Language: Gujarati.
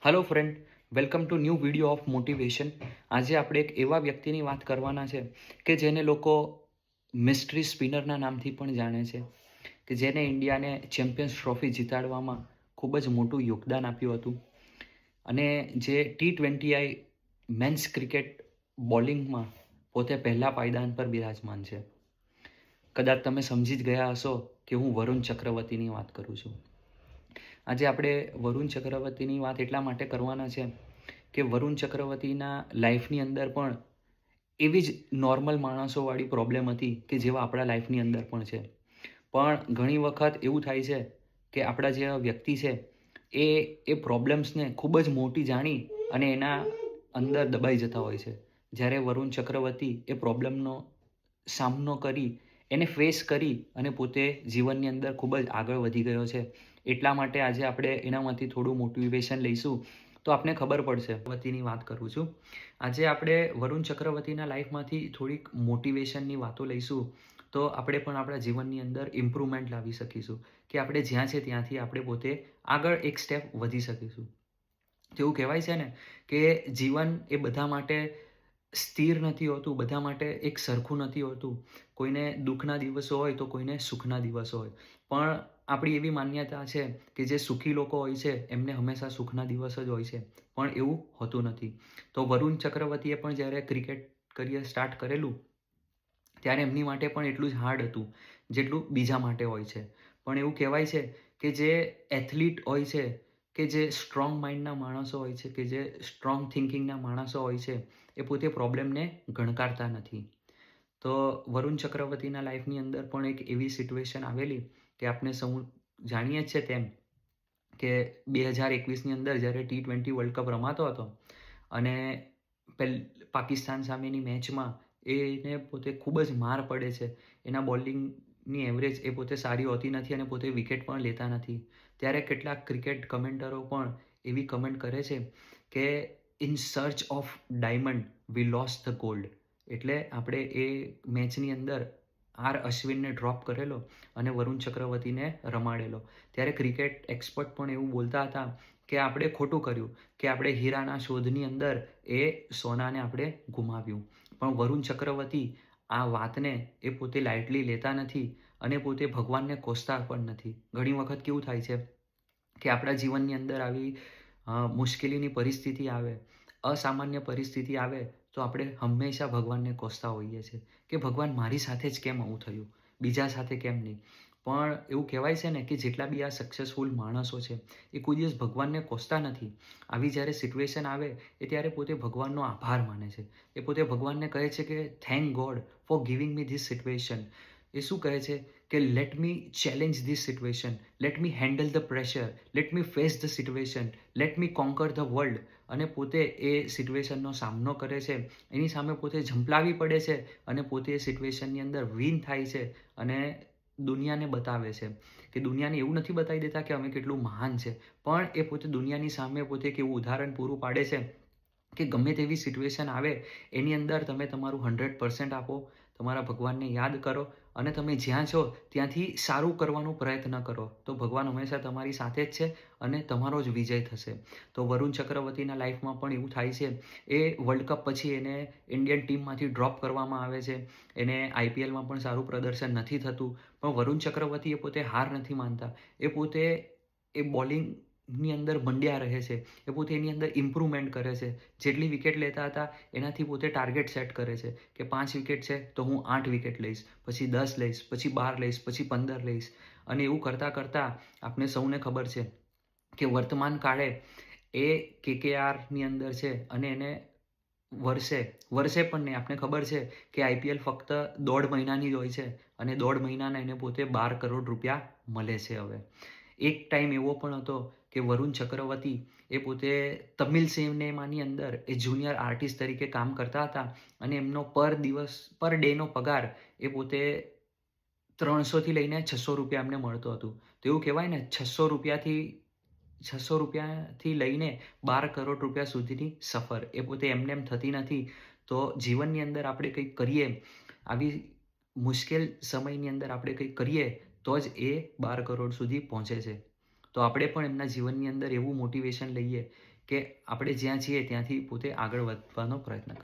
Hello friend, welcome to new video off motivation. આજે આપણે એક એવા વ્યક્તિની વાત કરવાના છે કે જેને લોકો મિસ્ટ્રી સ્પિનરના નામથી પણ જાણે છે, કે જેને ઇન્ડિયાને ચેમ્પિયન્સ ટ્રોફી જીતાડવામાં ખૂબ જ મોટું યોગદાન આપ્યું હતું અને જે T20I મેન્સ ક્રિકેટ બોલિંગમાં પોતે પહેલા પાયદાન પર બિરાજમાન છે. કદાચ તમે સમજી જ ગયા હશો કે હું વરુણ ચક્રવર્તીની વાત કરું છું. આજે આપણે વરુણ ચક્રવર્તીની વાત એટલા માટે કરવાના છે કે વરુણ ચક્રવર્તીના લાઈફની અંદર પણ એવી જ નોર્મલ માણસોવાળી પ્રોબ્લેમ હતી કે જેવા આપણા લાઈફની અંદર પણ છે. પણ ઘણી વખત એવું થાય છે કે આપણા જે વ્યક્તિ છે એ પ્રોબ્લેમ્સને ખૂબ જ મોટી જાણી અને એના અંદર દબાઈ જતા હોય છે. જ્યારે વરુણ ચક્રવર્તી એ પ્રોબ્લેમનો સામનો કરી, એને ફેસ કરી અને પોતે જીવનની અંદર ખૂબ જ આગળ વધી ગયો છે. એટલા માટે આજે આપણે એનામાંથી થોડું મોટિવેશન લઈશું તો આપને ખબર પડશે. ચક્રવર્તીની વાત કરું છું. આજે આપણે વરુણ ચક્રવર્તીના લાઈફમાંથી થોડીક મોટિવેશનની વાતો લઈશું તો આપણે પણ આપણા જીવનની અંદર ઇમ્પ્રુવમેન્ટ લાવી શકીશું, કે આપણે જ્યાં છે ત્યાંથી આપણે પોતે આગળ એક સ્ટેપ વધી શકીશું. તો એવું કહેવાય છે ને કે જીવન એ બધા માટે સ્થિર નથી હોતું, બધા માટે એક સરખું નથી હોતું. કોઈને દુઃખના દિવસો હોય તો કોઈને સુખના દિવસો હોય. પણ આપણી એવી માન્યતા છે કે જે સુખી લોકો હોય છે એમને હંમેશા સુખના દિવસ જ હોય છે, પણ એવું હોતું નથી. તો વરુણ ચક્રવર્તીએ પણ જ્યારે ક્રિકેટ કરિયર સ્ટાર્ટ કરેલું ત્યારે એમની માટે પણ એટલું જ હાર્ડ હતું જેટલું બીજા માટે હોય છે. પણ એવું કહેવાય છે કે જે એથ્લીટ હોય છે, કે જે સ્ટ્રોંગ માઇન્ડના માણસો હોય છે, કે જે સ્ટ્રોંગ થિંકિંગના માણસો હોય છે, એ પોતે પ્રોબ્લેમને ગણકારતા નથી. તો વરુણ ચક્રવર્તીના લાઈફની અંદર પણ એક એવી સિચ્યુએશન આવેલી કે આપણે સૌ જાણીએ જ છે તેમ કે 2021ની અંદર જ્યારે T20 વર્લ્ડ કપ રમાતો હતો અને પાકિસ્તાન સામેની મેચમાં એને પોતે ખૂબ જ માર પડે છે. એના બોલિંગની એવરેજ એ પોતે સારી હોતી નથી અને પોતે વિકેટ પણ લેતા નથી. ત્યારે કેટલાક ક્રિકેટ કમેન્ટરો પણ એવી કમેન્ટ કરે છે કે in search of diamond we lost the gold. એટલે આપણે એ મેચની અંદર અશ્વિનને ડ્રોપ કરેલો અને વરુણ ચક્રવર્તીને રમાડેલો. ત્યારે ક્રિકેટ એક્સપર્ટ પણ એવું બોલતા હતા કે આપણે ખોટું કર્યું, કે આપણે હીરાના શોધની અંદર એ સોનાને આપણે ગુમાવ્યું. પણ વરુણ ચક્રવર્તી આ વાતને એ પોતે લાઇટલી લેતા નથી અને પોતે ભગવાનને કોસતા પણ નથી. ઘણી વખત કેવું થાય છે કે આપણા જીવનની અંદર આવી મુશ્કેલીની પરિસ્થિતિ આવે, અસામાન્ય પરિસ્થિતિ આવે તો આપણે હંમેશા ભગવાનને કોસતા હોઈએ છીએ કે ભગવાન મારી સાથે જ કેમ આવું થયું, બીજા સાથે કેમ નહીં. પણ એવું કહેવાય છે ને કે જેટલા બી આ સક્સેસફુલ માણસો છે એ કોઈ દિવસ ભગવાનને કોસતા નથી. આવી જ્યારે સિચ્યુએશન આવે એ ત્યારે પોતે ભગવાનનો આભાર માને છે. એ પોતે ભગવાનને કહે છે કે thank God for giving me this situation. એ શું કહે છે કે let me challenge this situation, let me handle the pressure, let me face the situation, let me conquer the world. અને પોતે એ સિચ્યુએશનનો સામનો કરે છે, એની સામે પોતે ઝંપલાવી પડે છે અને પોતે એ સિચ્યુએશનની અંદર વિન થાય છે અને દુનિયાને બતાવે છે કે દુનિયાને એવું નથી બતાવી દેતા કે અમે કેટલું મહાન છે, પણ એ પોતે દુનિયાની સામે પોતે એક એવું ઉદાહરણ પૂરું પાડે છે કે ગમે તેવી સિચ્યુએશન આવે એની અંદર તમે તમારું 100% આપો, તમારા ભગવાનને યાદ કરો અને તમે જ્યાં છો ત્યાંથી સારું કરવાનો પ્રયત્ન કરો, તો ભગવાન હંમેશા તમારી સાથે જ છે અને તમારો જ વિજય થશે. તો વરુણ ચક્રવર્તીના લાઈફમાં પણ એવું થાય છે. એ વર્લ્ડ કપ પછી એને ઇન્ડિયન ટીમમાંથી ડ્રોપ કરવામાં આવે છે. એને IPLમાં પણ સારું પ્રદર્શન નથી થતું, પણ વરુણ ચક્રવર્તી એ પોતે હાર નથી માનતા. એ પોતે એ બોલિંગની અંદર મંડ્યા રહે છે. એ પોતે એની અંદર ઇમ્પ્રુવમેન્ટ કરે છે. જેટલી વિકેટ લેતા હતા એનાથી પોતે ટાર્ગેટ સેટ કરે છે કે 5 વિકેટ છે તો હું 8 વિકેટ લઈશ, પછી 10 લઈશ, પછી 12 લઈશ, પછી 15 લઈશ. અને એવું કરતાં કરતાં આપણે સૌને ખબર છે કે વર્તમાન કાળે એ KKRની અંદર છે અને એને વર્ષે પણ નહીં, આપણે ખબર છે કે IPL ફક્ત 1.5 મહિનાની જ હોય છે અને 1.5 મહિનાના એને પોતે 12 કરોડ રૂપિયા મળે છે. હવે એક ટાઈમ એવો પણ હતો કે વરુણ ચક્રવર્તી એ પોતે તમિલ સિનેમાની અંદર એ જુનિયર આર્ટિસ્ટ તરીકે કામ કરતા હતા અને એમનો પર ડેનો પગાર એ પોતે 300થી લઈને 600 રૂપિયા એમને મળતો હતું. તો એવું કહેવાય ને, 600 રૂપિયાથી લઈને 12 કરોડ રૂપિયા સુધીની સફર એ પોતે એમને એમ થતી નથી. તો જીવનની અંદર આપણે કંઈક કરીએ, આવી મુશ્કેલ સમયની અંદર આપણે કંઈક કરીએ તો જ એ 12 કરોડ સુધી પહોંચે છે. તો આપણે પણ એમના જીવનની અંદર એવું મોટિવેશન લઈએ કે આપણે જ્યાં છીએ ત્યાંથી પોતે આગળ વધવાનો પ્રયત્ન કરીએ.